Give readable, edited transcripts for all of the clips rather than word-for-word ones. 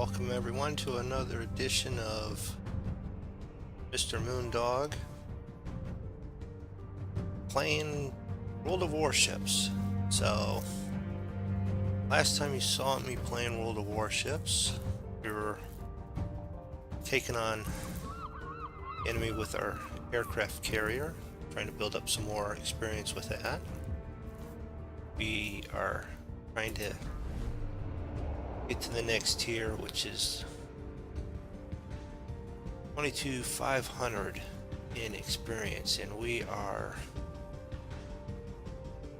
welcome everyone to another edition of Mr. Moondog playing World of Warships. So, last time you saw me playing World of Warships, we were taking on enemy with our aircraft carrier, trying to build up some more experience with that. We are trying to get to the next tier, which is 22,500 in experience, and we are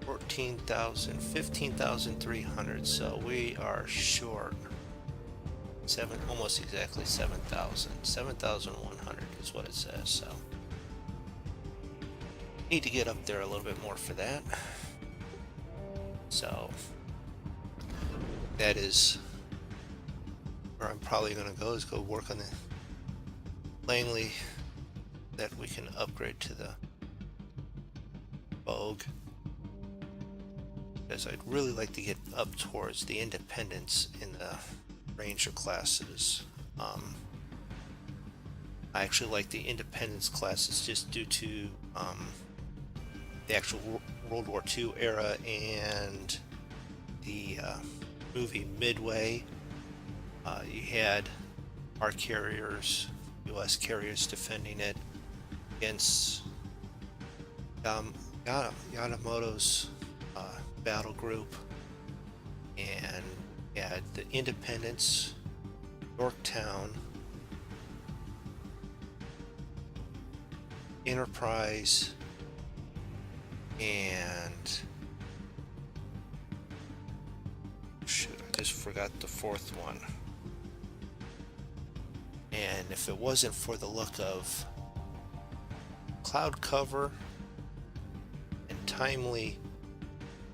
15,300, so we are short almost exactly 7,100 is what it says. So need to get up there a little bit more for that. So that is where I'm probably going to go, is go work on the Langley that we can upgrade to the Vogue, because I'd really like to get up towards the Independence in the Ranger classes. I actually like the Independence classes just due to the actual World War II era and the movie Midway. You had our carriers, U.S. carriers, defending it against Yamamoto's battle group, and you had the Independence, Yorktown, Enterprise, and shoot, I just forgot the fourth one. And if it wasn't for the look of cloud cover and timely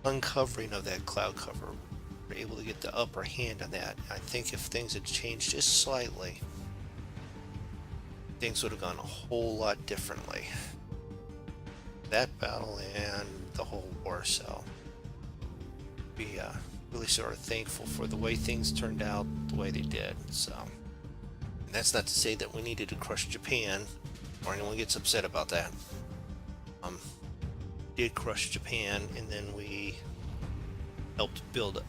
uncovering of that cloud cover, we're able to get the upper hand on that. I think if things had changed just slightly, things would have gone a whole lot differently. That battle and the whole war, so we really sort of thankful for the way things turned out the way they did. So, and that's not to say that we needed to crush Japan or anyone gets upset about that. Did crush Japan, and then we helped build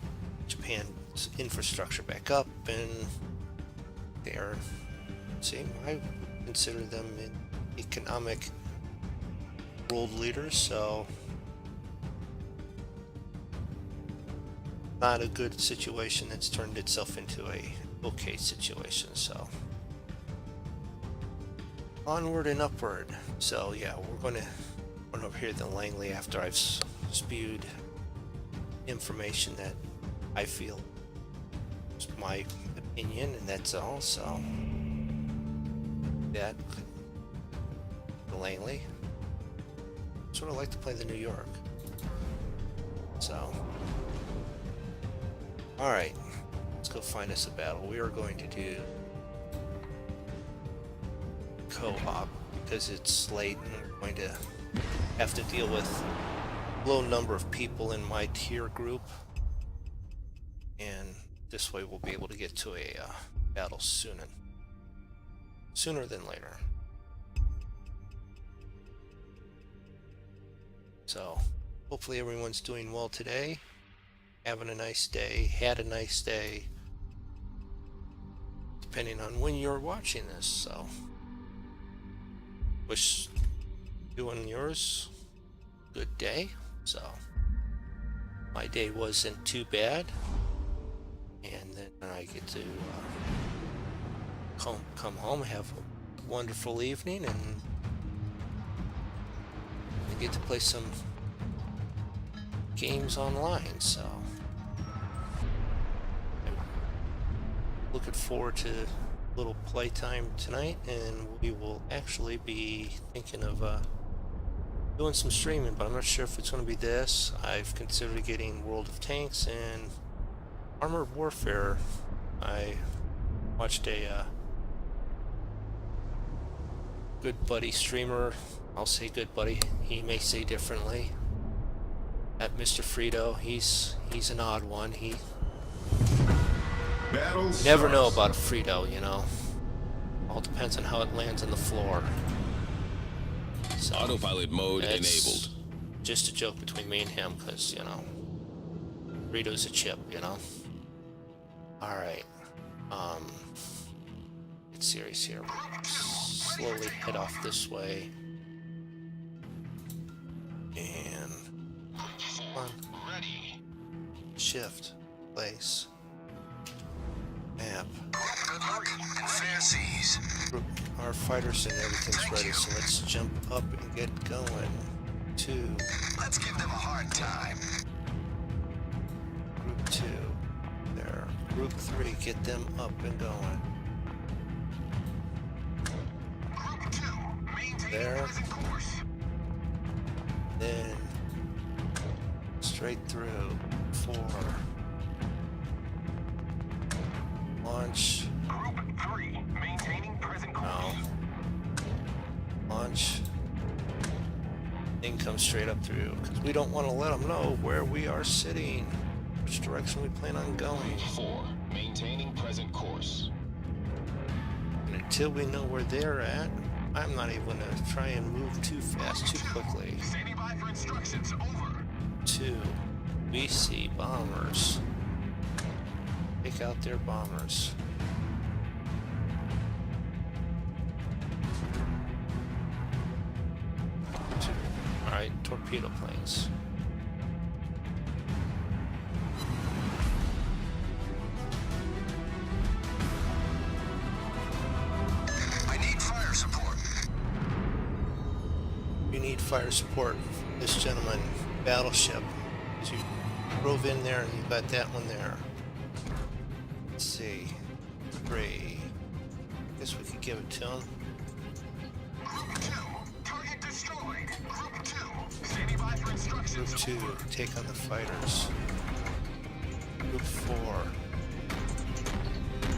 Japan's infrastructure back up, and they're, I consider them an economic world leaders, so not a good situation that's turned itself into a okay situation. So onward and upward. So yeah, we're going to run over here to Langley after I've spewed information that I feel is my opinion, and that's all. So that Langley, sort of like to play the New York. So alright, let's go find us a battle. We are going to do co-op because it's late and we're going to have to deal with a low number of people in my tier group, and this way we'll be able to get to a battle sooner than later. So hopefully everyone's doing well today, having a nice day, had a nice day, depending on when you're watching this. So wish you and yours good day. So my day wasn't too bad, and then I get to come home, have a wonderful evening, and I get to play some games online. So I'm looking forward to a little playtime tonight, and we will actually be thinking of doing some streaming, but I'm not sure if it's going to be this. I've considered getting World of Tanks and Armored Warfare. I watched a good buddy streamer, I'll say good buddy, he may say differently, at Mr. Frito. He's an odd one. He Never know about a Frito, you know. All depends on how it lands on the floor. So, Autopilot mode enabled. Just a joke between me and him, because, you know, Frito's a chip, you know. Alright. Get serious here. Slowly head off this way. And come on. Shift. Place. Map. Our fighters and everything's ready, so let's jump up and get going. 2. Let's give them a hard time. Group 2. There. Group 3, get them up and going. Group 2, maintain There. present course. Then straight through. 4. Launch. Group 3, maintaining present course. No. Launch. Then come straight up through, because we don't want to let them know where we are sitting, which direction we plan on going. 4. Maintaining present course. And until we know where they're at, I'm not even going to try and move too fast, too quickly. Standing by for instructions. Over. 2. We see bombers. Take out their bombers. Alright, torpedo planes. I need fire support. You need fire support from this gentleman, battleship. As you drove in there, you got that one there. Let's see. 3. Guess we could give it to him. Group 2, target destroyed. Group 2, standing by for instructions. Group 2, take on the fighters. Group 4,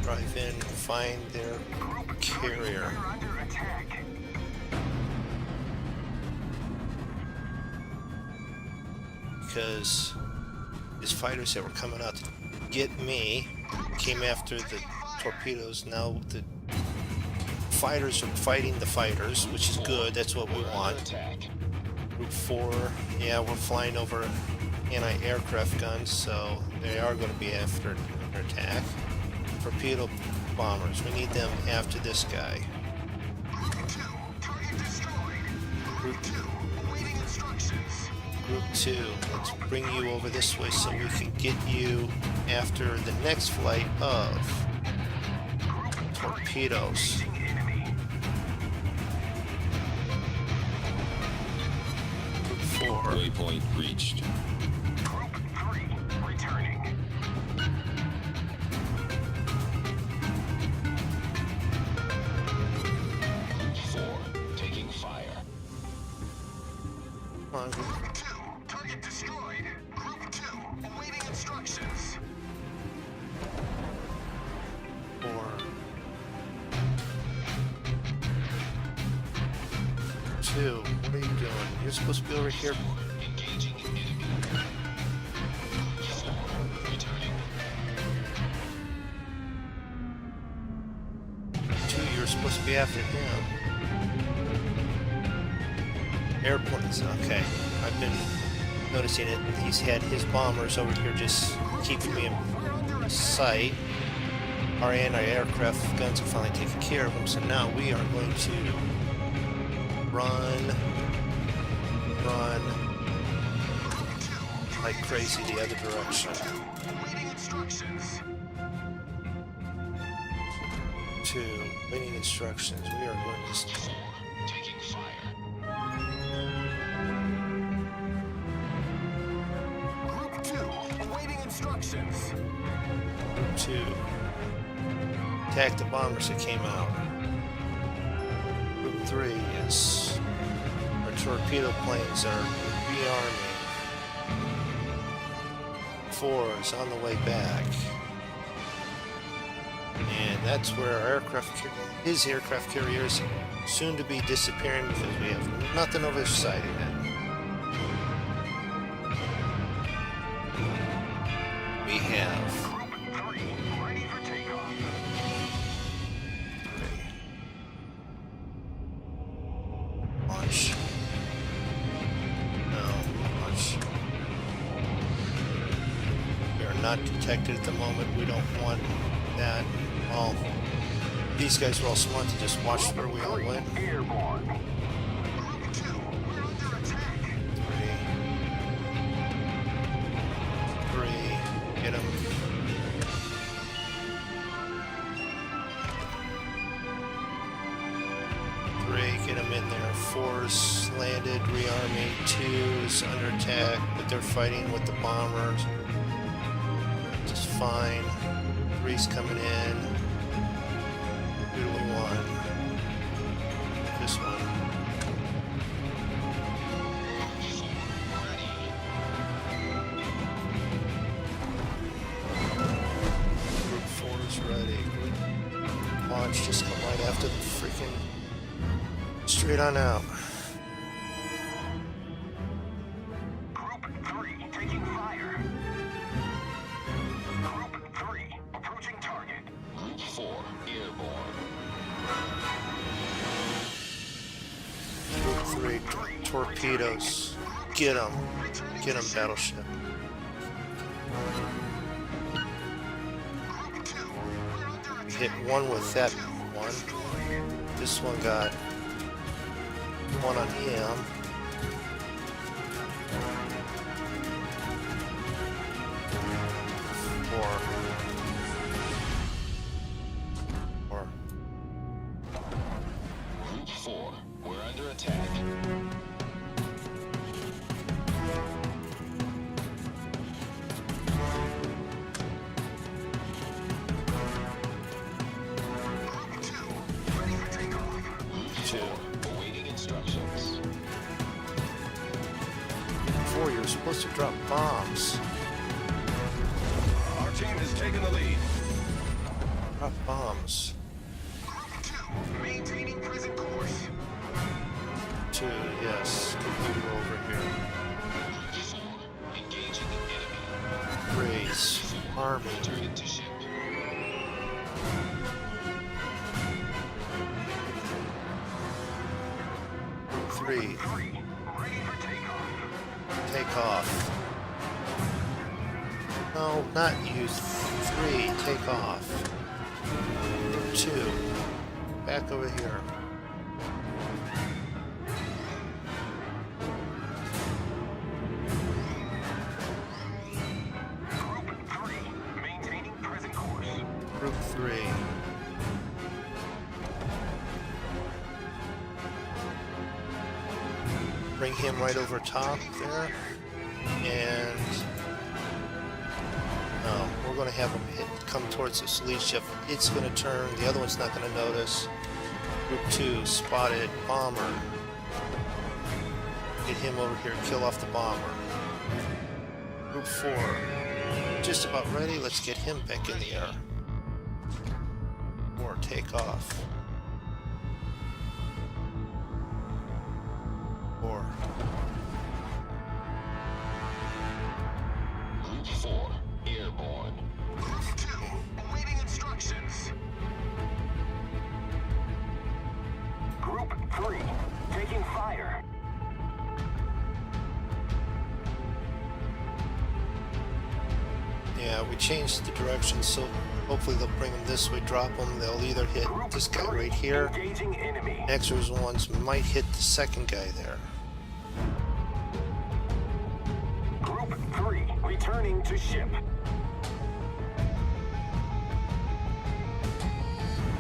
drive in, find their Group 3, carrier. we're under attack. Because his fighters that were coming out to get me came after the torpedoes. Now the fighters are fighting the fighters, which is good. That's what we want. Attack. Group 4, yeah, we're flying over anti-aircraft guns, so they are going to be after attack. Torpedo bombers, we need them after this guy. Group 2, target destroyed. Group 2, awaiting instructions. Group 2, let's bring you over this way so we can get you after the next flight of torpedoes. Engaging enemy. Group 4, Waypoint reached. Group 3, returning. Group 4, taking fire. come on, Group Group 2, target destroyed. Group 2, awaiting instructions. 4. Two, what are you doing? You're supposed to be over here. Engaging enemy. 4, returning. 2, you're supposed to be after him. Airplanes, okay. I've been noticing it. He's had his bombers over here just keeping me in sight. Our anti-aircraft guns have finally taken care of him, so now we are going to run like crazy the other direction. Awaiting instructions. 2, waiting instructions. We are going to 4, taking fire. Group 2, awaiting instructions. Group 2. Attack the bombers that came out. Group 3 is our torpedo planes are rearming. 4 is on the way back. And that's where our his aircraft carrier is soon to be disappearing because we have nothing over this side of it. We have Group 3, ready for takeoff. not detected at the moment. We don't want that. Well, these guys are all smart to just watch where we all went. Airborne. Group 2, we're under attack. Three. Get him. Get them in there. 4's landed, rearming. 2's under attack, but they're fighting with the bombers. Just fine. 3's coming in. Who do we want? This one. Group 4's ready. Launch just come right after the freaking. Straight on out. Group 3 taking fire. Group 3 approaching target. Group 4 airborne. Group 3 torpedoes. Get them. Get them, battleship. Group 2, we're under attack. Hit one with that one. This one got one on him. Four. Group 4, we're under attack. Group 2, ready for takeoff. Group 4, awaiting instructions. 4, you're supposed to drop bombs. Our team has taken the lead. Drop bombs. Group 2, maintaining present course. 2, yes. Get you over here. Group 4, engaging enemy. 3's army. Returning to ship. Group 3, 3, ready for takeoff. take off. No, not you. 3, take off. Group 2, back over here. Group 3, maintaining present course. Group 3. Bring him right over top there. And we're going to have him come towards this lead ship. It's going to turn. The other one's not going to notice. Group 2 spotted bomber. Get him over here. Kill off the bomber. Group 4 just about ready. Let's get him back in the air. Or take off. 4. Group 4 airborne. Group 2, awaiting instructions. Group 3, taking fire. Yeah, we changed the direction, so hopefully they'll bring them this way, drop them. They'll either hit Group this guy 3, right here. engaging enemy. Extras ones might hit the second guy there. Group 3, returning to ship.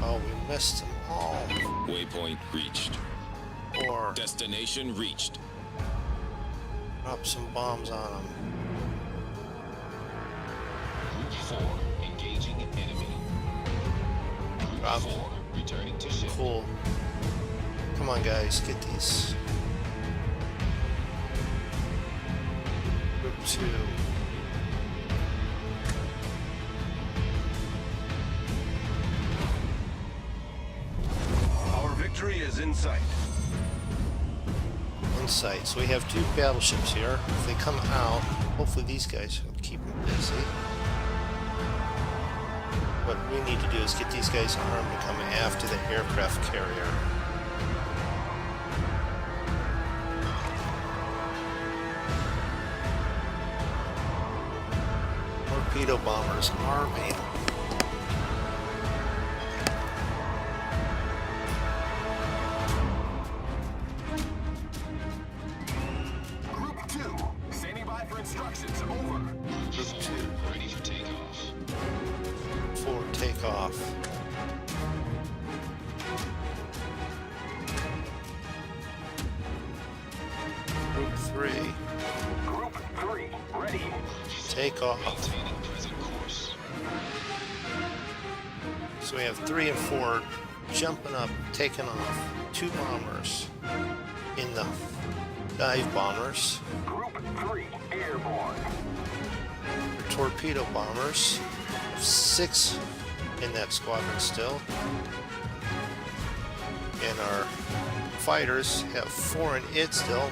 Oh, we missed them all. Waypoint reached. Or Destination reached. drop some bombs on them. Group 4 engaging enemy. Group Drop. 4 returning to ship. Cool. Come on, guys, get these. Group 2. Our victory is in sight. In sight. So we have 2 battleships here. If they come out, hopefully these guys will keep them busy. What we need to do is get these guys armed to come after the aircraft carrier. torpedo bombers army. Group 2, standing by for instructions. Over. Group 2 Ready for takeoff. for takeoff. Group 3 Group 3, ready. takeoff. Maintaining present course. So we have 3 and 4 jumping up, taking off. 2 bombers in the dive bombers. Group 3, airborne. The torpedo bombers. 6 in that squadron still. And our fighters have 4 in it still.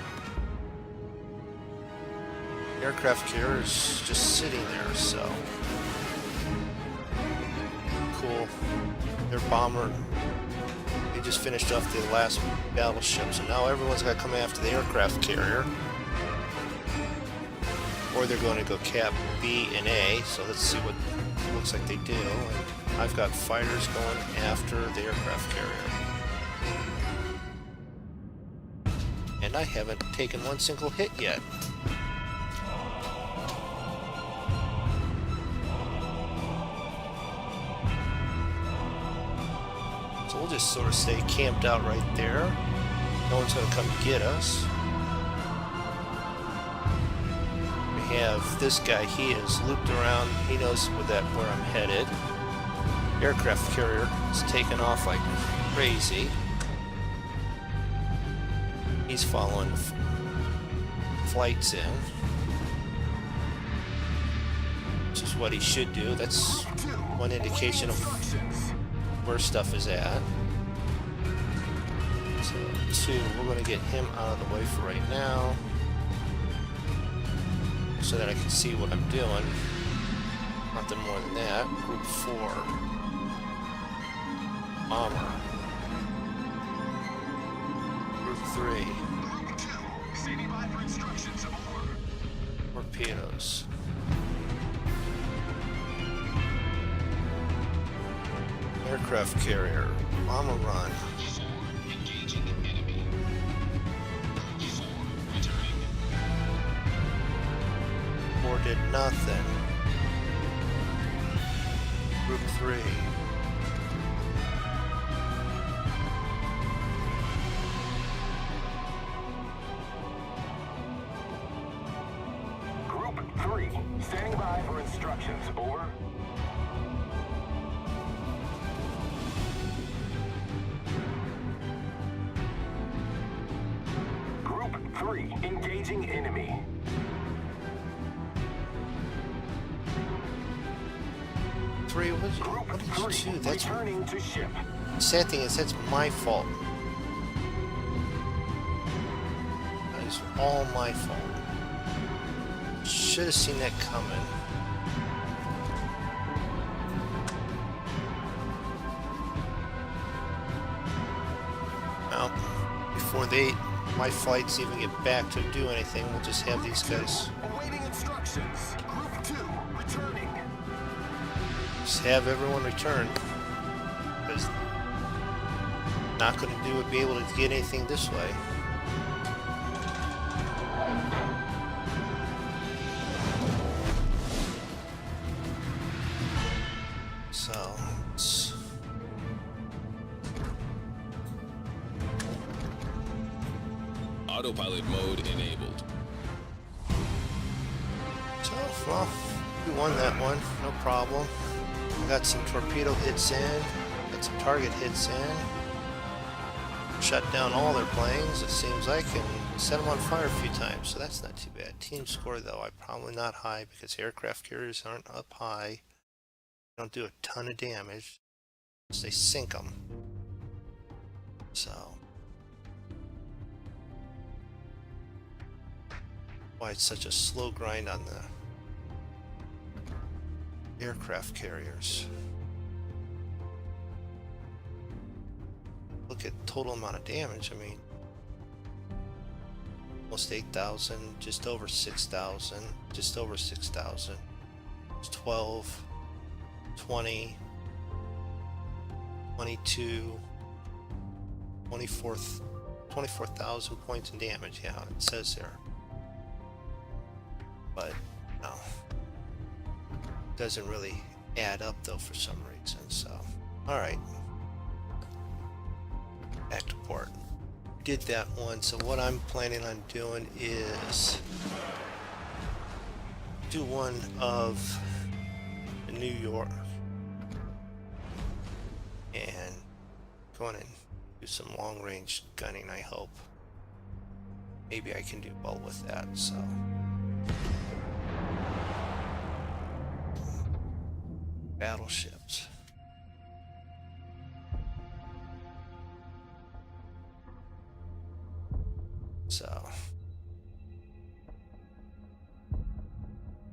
Aircraft carrier is just sitting there, so cool. Their bomber, they just finished off the last battleship, so now everyone's got to come after the aircraft carrier, or they're going to go cap B and A. So let's see what it looks like they do. And I've got fighters going after the aircraft carrier, and I haven't taken one single hit yet. So we'll just sort of stay camped out right there. No one's going to come get us. We have this guy. He is looped around. He knows where I'm headed. Aircraft carrier is taking off like crazy. He's following flights in, which is what he should do. That's one indication of where stuff is at. So 2, we're going to get him out of the way for right now, so that I can see what I'm doing. Nothing more than that. Group 4 bomber. Group 3 Group 2, standing by for instructions. Over. torpedoes. Aircraft carrier, bomber run. 4. Engaging enemy. 4. Returning. 4 did nothing. Group 3. Group 3, standing by for instructions. Over. Group 3, engaging enemy. Group What did 3, you do? That's returning to ship. sad thing is that's my fault. That is all my fault. Should have seen that coming. Well, before my flights even get back to do anything, we'll just have these guys. Awaiting instructions. Group 2, returning. Just have everyone return. Because not going to be able to get anything this way. So, Autopilot mode enabled. well, we won that one, no problem. We got some torpedo hits in, got some target hits in. Shut down all their planes, it seems like, and set them on fire a few times, so that's not too bad. Team score, though, probably not high because aircraft carriers aren't up high. They don't do a ton of damage, so they sink them. So, why it's such a slow grind on the aircraft carriers. Look at total amount of damage. I mean, almost 8,000, just over 6,000, just over 6,000. It's 12, 20, 22, 24,000 points in damage. Yeah, it says there. But no, doesn't really add up though for some reason. So, all right, back to port. Did that one. So what I'm planning on doing is do one of New York and going and do some long range gunning. I hope maybe I can do well with that. So battleships. So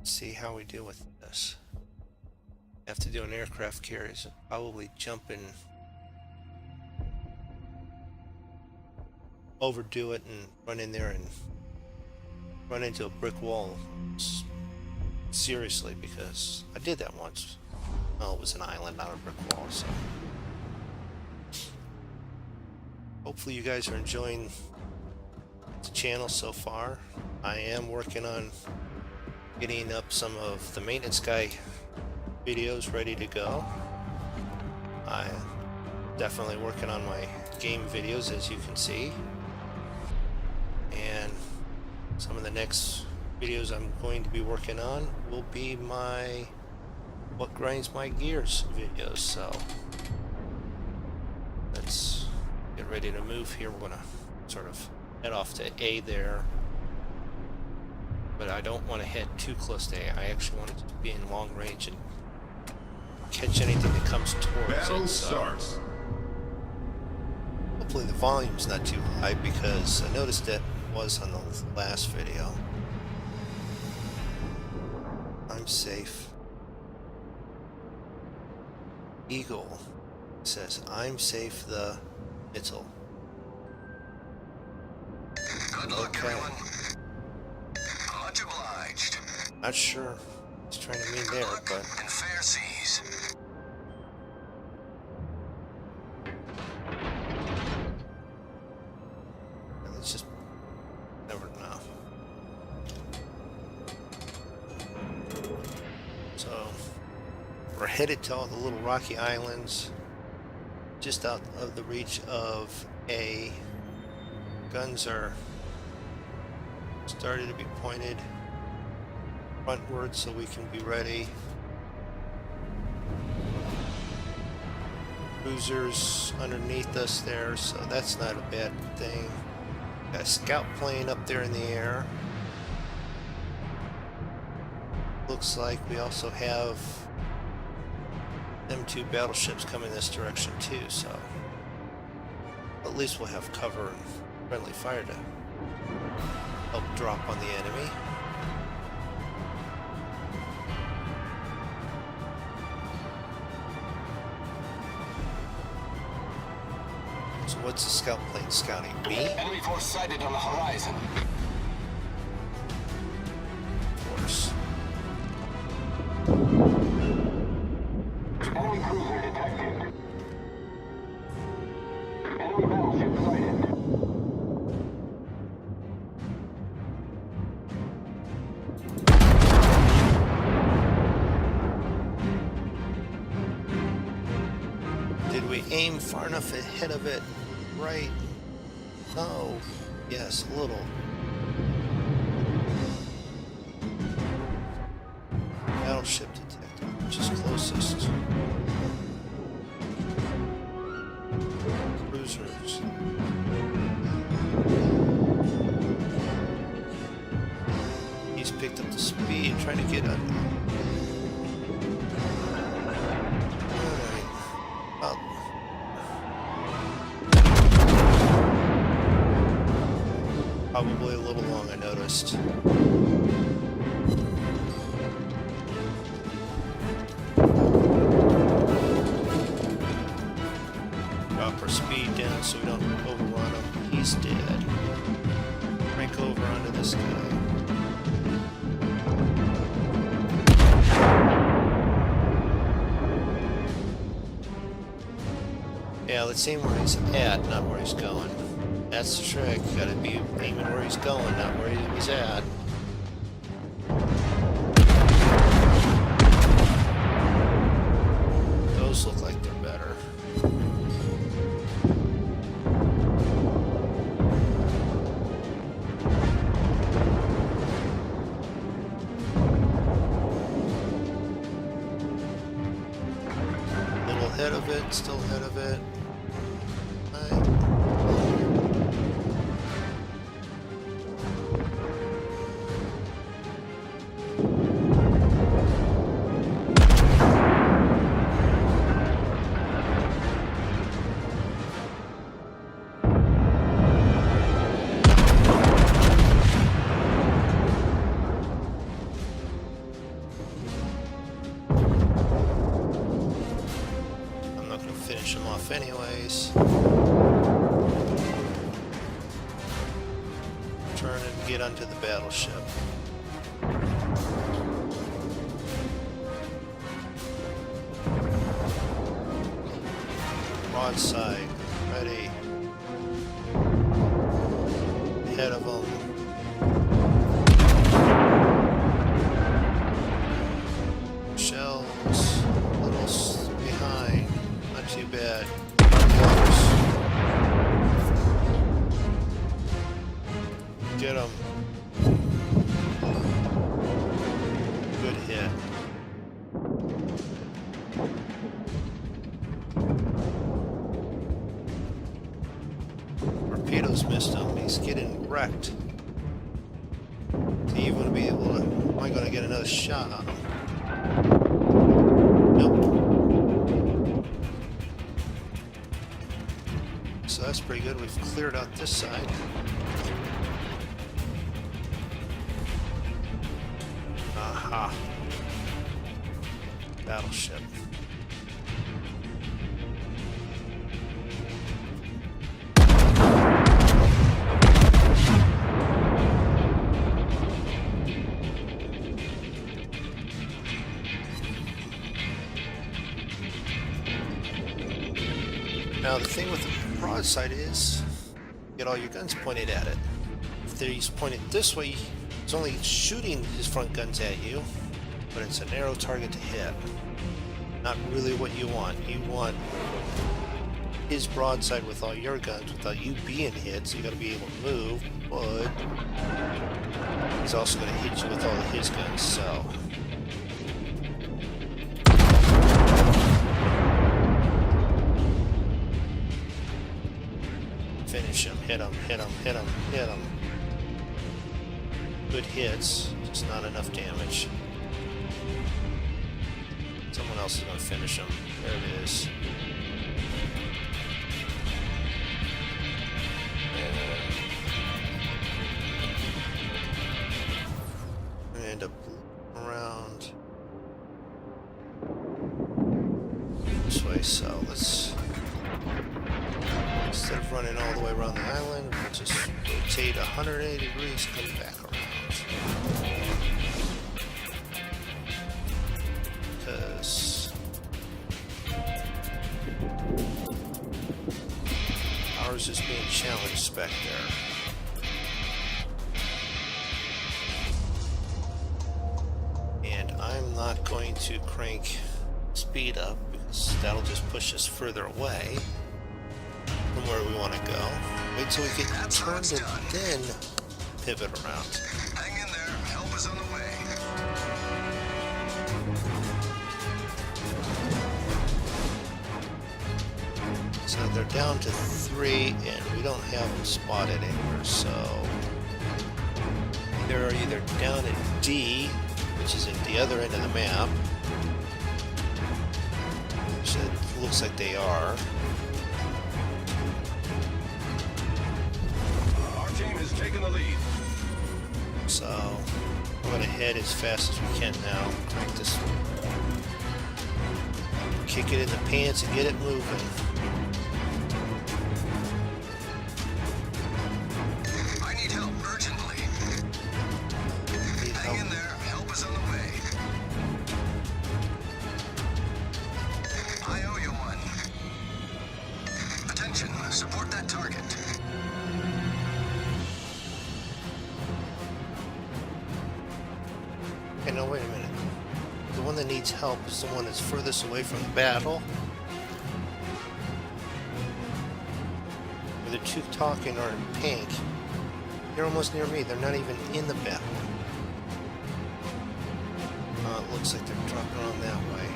see how we deal with this. Have to do an aircraft carriers and probably jump in, overdo it and run in there and run into a brick wall seriously, because I did that once. Well, it was an island, not a brick wall. So hopefully you guys are enjoying the channel so far. I am working on getting up some of the maintenance guy videos ready to go. I'm definitely working on my game videos, as you can see, and some of the next videos I'm going to be working on will be my what grinds my gears videos. So let's get ready to move here. We're gonna sort of head off to A there, but I don't want to head too close to A. I actually want it to be in long range and catch anything that comes towards Battle it. So starts. hopefully the volume's not too high, because I noticed that was on the last video. I'm safe. Eagle says I'm safe the middle. Good luck, Okay. everyone. Much obliged. Not sure what he's trying to mean Good there, luck but and fair seas. let's just never know. So we're headed to all the little rocky islands just out of the reach of A. Guns are started to be pointed frontward so we can be ready. Cruisers underneath us there, so that's not a bad thing. Got a scout plane up there in the air. Looks like we also have M2 battleships coming this direction too, so at least we'll have cover and friendly fire to help drop on the enemy. So what's the scout plane scouting? Me? Enemy force sighted on the horizon. Of course. Enemy cruiser detected. Enemy battleship sighted. Did we aim far enough ahead of it? Right? No. Yes, a little. Battleship detected, which is closest. Cruisers. He's picked up the speed, trying to get under. Alright. Well, probably a little long, I noticed. Drop our speed down so we don't overrun him. He's dead. Crank over onto this guy. Yeah, let's aim where he's at, not where he's going. That's the trick. You gotta be aiming where he's going, not where he was at. Those look like they're better. Little ahead of it, still ahead of it. Finish him off anyways. Turn and get onto the battleship. Broadside, ready. Ahead of them. Shells, little behind. Not too bad. Close. Get him. Good hit. Torpedoes missed him. He's getting wrecked. Is he even going to be able to... Am I going to get another shot on him? Nope. So that's pretty good. We've cleared out this side. Aha. Battleship. Now the thing with the broadside is, get all your guns pointed at it. If he's pointed this way, it's only shooting his front guns at you, but it's a narrow target to hit. Not really what you want. You want his broadside with all your guns without you being hit, so you gotta be able to move, but he's also gonna hit you with all of his guns, so. Finish him, hit him, hit him, hit him, hit him. Good hits, just not enough damage. Someone else is going to finish him. There it is. And end up around this way, so let's... Instead of running all the way around the island, we'll just rotate 180 degrees, come back around. Because ours is being challenged back there. And I'm not going to crank speed up because that'll just push us further away from where we want to go. Wait till we get turned and then pivot around. Hang in there. Help is on the way. So they're down to 3 and we don't have them spotted anywhere, so they're either down at D, which is at the other end of the map, which it looks like they are. Our team has taken the lead. So we're going to head as fast as we can now. Crank this, kick it in the pants and get it moving. I need help urgently. Need Hang in help. there. Help is on the way. I owe you one. Support that target. Okay, no, wait a minute. The one that needs help is the one that's furthest away from the battle. Where the two talking are in pink. They're almost near me. They're not even in the battle. It looks like they're dropping around that way.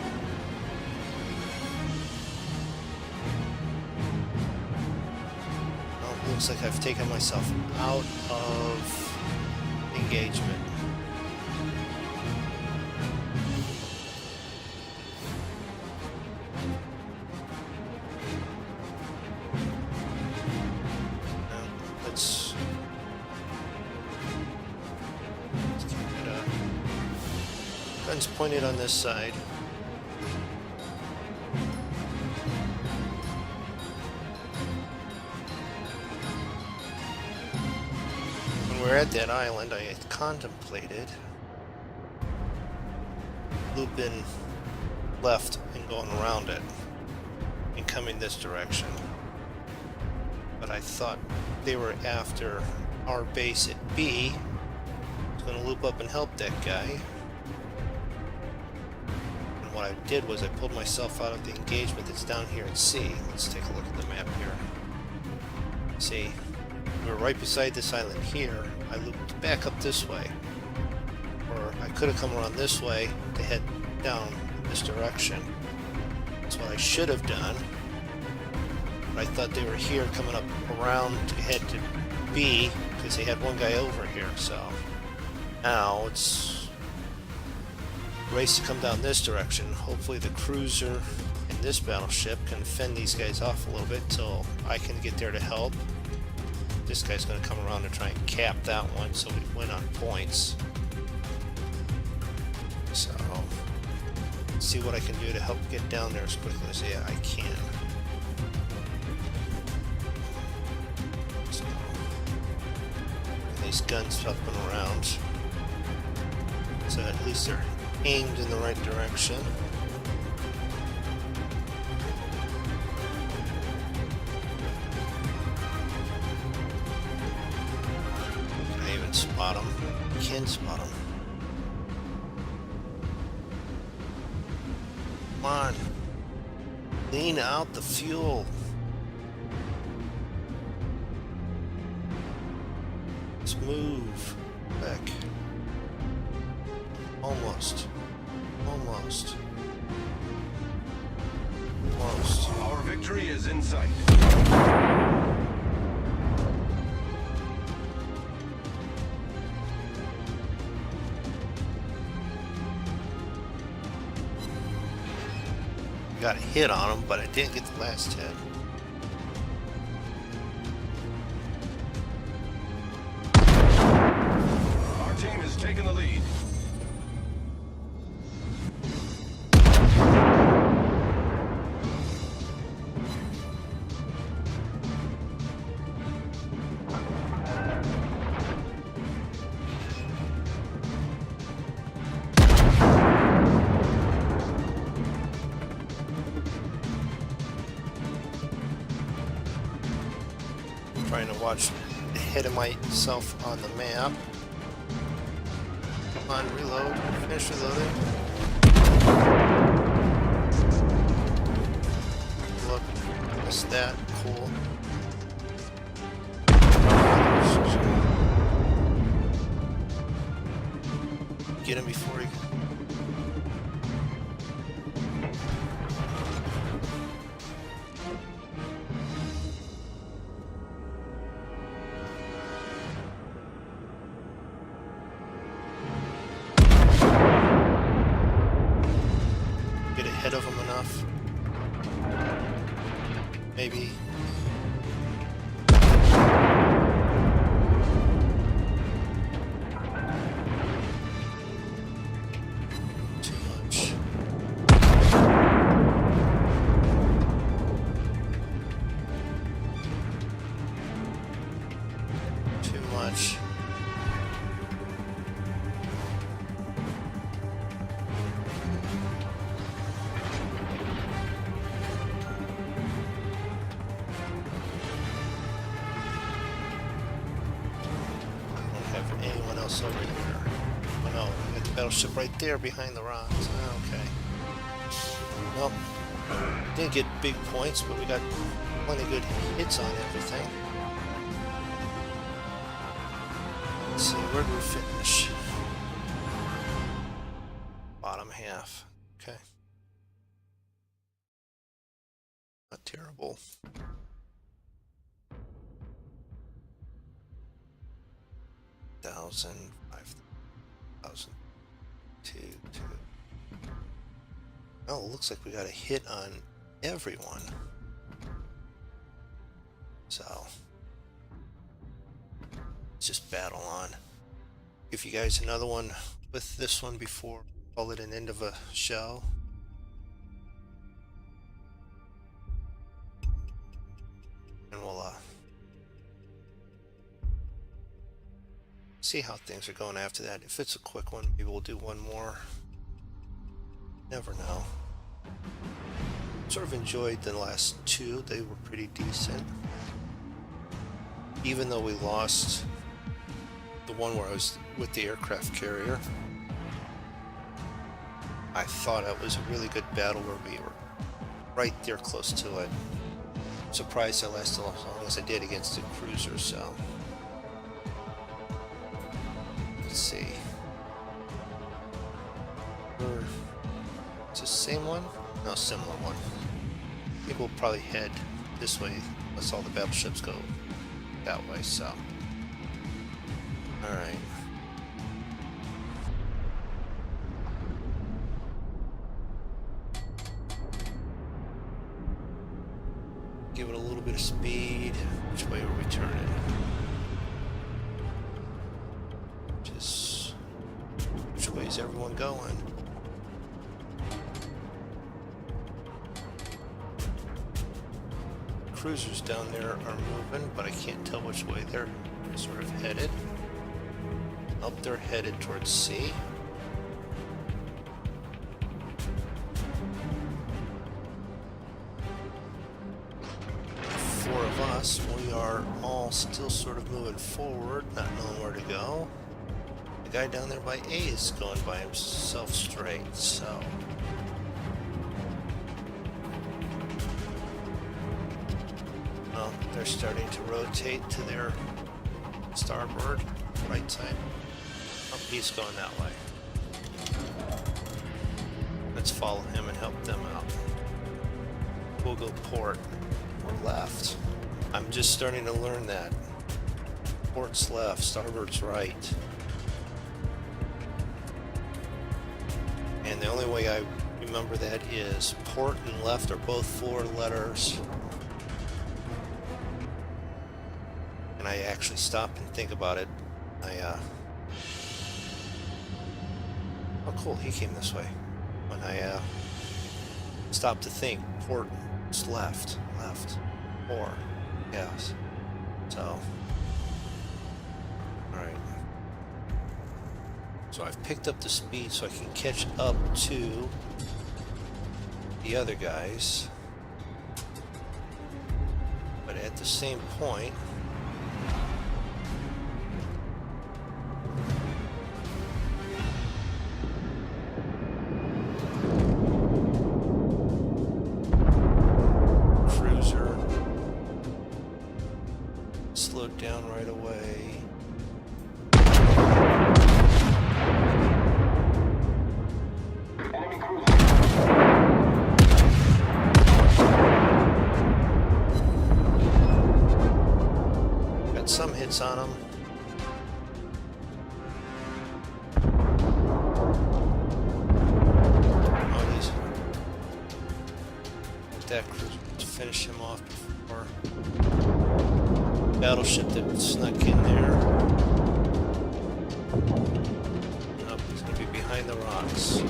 Well, it looks like I've taken myself out of engagement. Let's keep it up. Guns pointed on this side. When we're at that island, I had contemplated looping left and going around it and coming this direction. But I thought they were after our base at B. I was going to loop up and help that guy. And what I did was I pulled myself out of the engagement that's down here at C. Let's take a look at the map here. See, we were right beside this island here. I looped back up this way. Or I could have come around this way to head down this direction. That's what I should have done. I thought they were here coming up around to head to B because they had one guy over here, so now it's a race to come down this direction. Hopefully the cruiser and this battleship can fend these guys off a little bit till I can get there to help. This guy's going to come around and try and cap that one so we win on points. So let's see what I can do to help get down there as quickly as I can. These guns up and around, so at least they're aimed in the right direction. Can I even spot them? You can spot them. Come on, lean out the fuel. Let's move back. Almost. Almost. Almost. Our victory is in sight. Got a hit on him, but I didn't get the last hit. Our team has taken the lead. Trying to watch ahead of myself on the map. Come on, reload. Finish reloading. Look, missed that. Cool. Get him before he... Get ahead of him enough. Maybe. Too much. Too much. else over here. Oh no, we got the battleship right there behind the rocks. Okay. Well, didn't get big points, but we got plenty good hits on everything. Let's see, where did we finish? Bottom half. Okay. Not terrible. $1,000, $5,000, two. Oh, it looks like we got a hit on everyone. So let's just battle on. Give you guys another one with this one before call it an end of a show. And we'll see how things are going after that. If it's a quick one, maybe we'll do one more. Never know. Sort of enjoyed the last two. They were pretty decent. Even though we lost the one where I was with the aircraft carrier, I thought it was a really good battle where we were right there close to it. Surprised I lasted as long as I did against the cruiser, so let's see. Is this the same one? No, similar one. I think we'll probably head this way unless all the battleships go that way, so. Alright. Give it a little bit of speed. Which way are we turning? Just which way is everyone going? Cruisers down there are moving, but I can't tell which way they're sort of headed. Up, they're headed towards sea. Four of us, we are all still sort of moving forward, not knowing where to go. The guy down there by A is going by himself straight, so. Well, they're starting to rotate to their starboard, right side. Oh, he's going that way. Let's follow him and help them out. We'll go port or left. I'm just starting to learn that. Port's left, starboard's right. And the only way I remember that is port and left are both 4 letters. And I actually stop and think about it. Oh cool, he came this way. When I stopped to think, port is left, or yes. So, alright. So I've picked up the speed so I can catch up to the other guys. But at the same point, slowed down right away. Enemy cruiser. Got some hits on them. Oh, he's that cruiser to finish him off before. Battleship that snuck in there. Nope, he's going to be behind the rocks.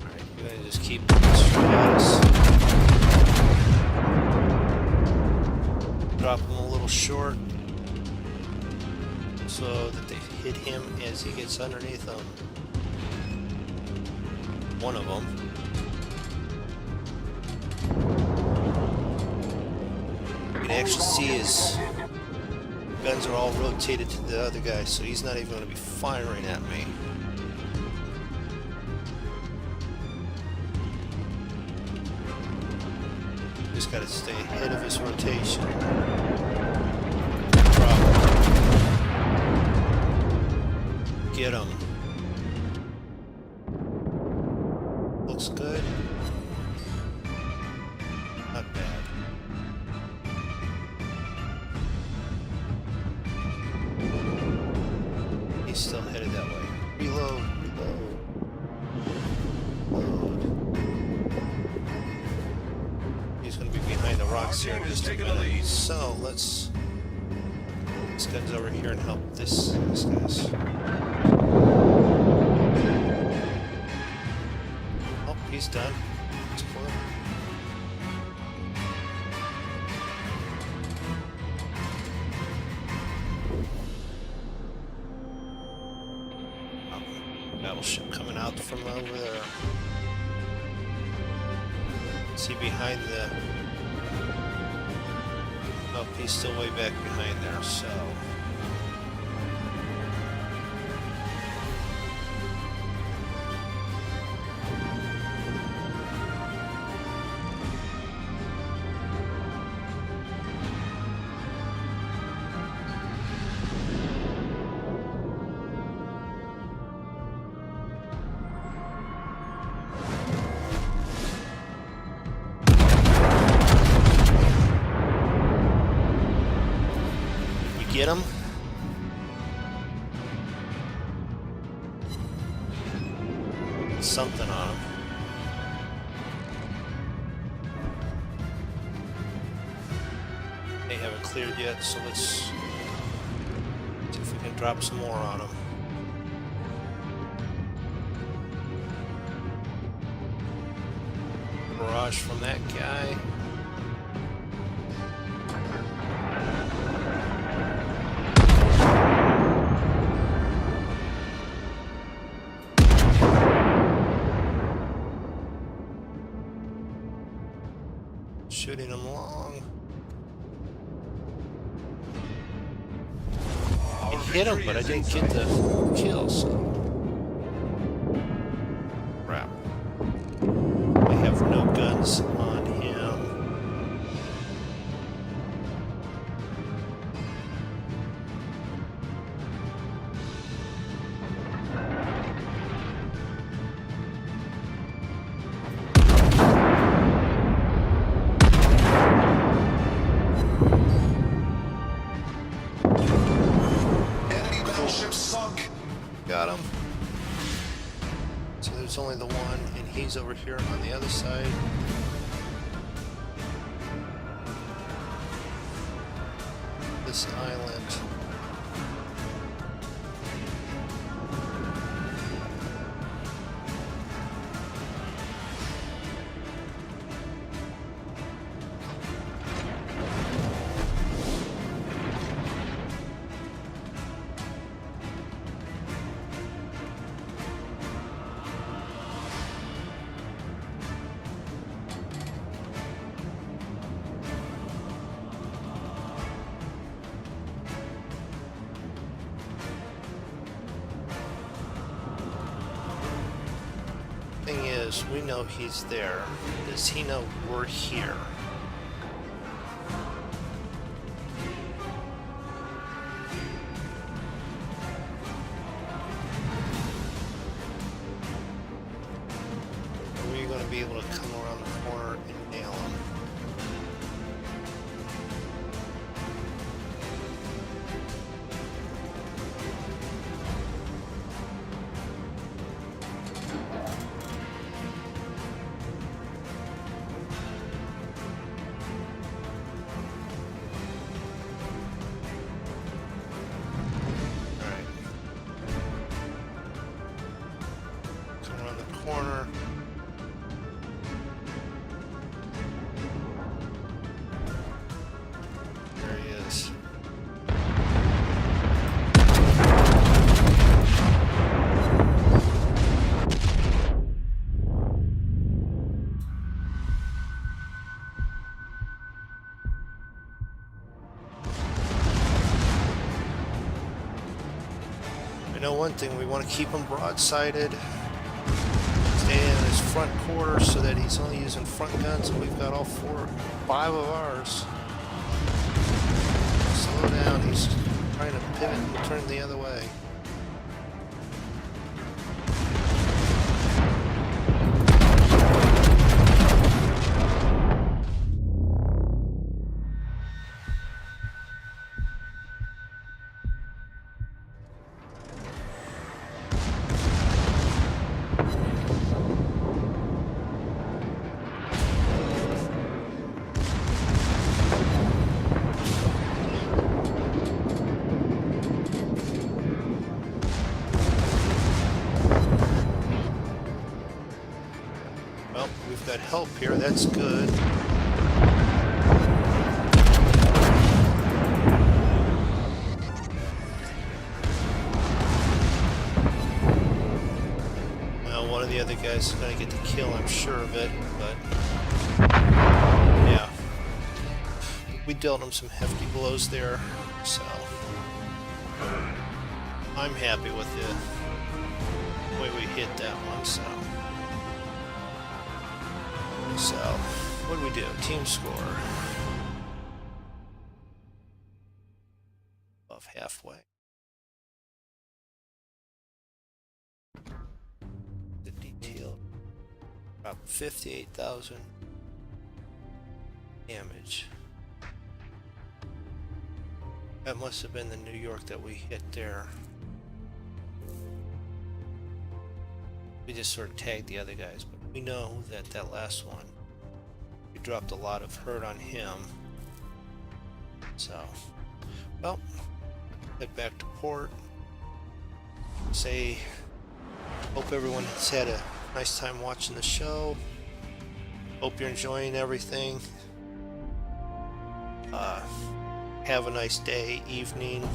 Alright, we're going to just keep this straight at us. Drop him a little short. so that they hit him as he gets underneath them. One of them. You can actually see his guns are all rotated to the other guy, so he's not even going to be firing at me. Just got to stay ahead of his rotation. Get him. Looks good. Not bad. He's still headed that way. Reload, reload. Load. He's going to be behind the rocks here in just a minute. So let's. This gun's over here and help this guy's. Oh, he's done. It's cool. Battleship coming out from over there. See behind the... Oh, he's still way back behind there, so... Get him. Something on him. They haven't cleared yet, so let's see if we can drop some more on him. Barrage from that guy. Shooting him long. I hit him, but I didn't get the kill, so... Crap. I have no guns on him. Got him. So there's only the one, and he's over here on the other side. This island. Thing is, we know he's there. Does he know we're here? Are we going to be able to come around the corner and nail him? I know one thing, we want to keep him broadsided. Stay in his front quarter so that he's only using front guns, and we've got all 5 of ours. Slow down, he's trying to pivot and turn the other way. Well, we've got help here, that's good. Well, one of the other guys is going to get the kill, I'm sure of it, but yeah. We dealt him some hefty blows there, so I'm happy with the way we hit that one, so. So, what do we do? Team score. Above halfway. The detail. About 58,000 damage. That must have been the New York that we hit there. We just sort of tagged the other guys, but we know that that last one, we dropped a lot of hurt on him. So, well, head back to port. Say, hope everyone has had a nice time watching the show. Hope you're enjoying everything. Have a nice day, evening,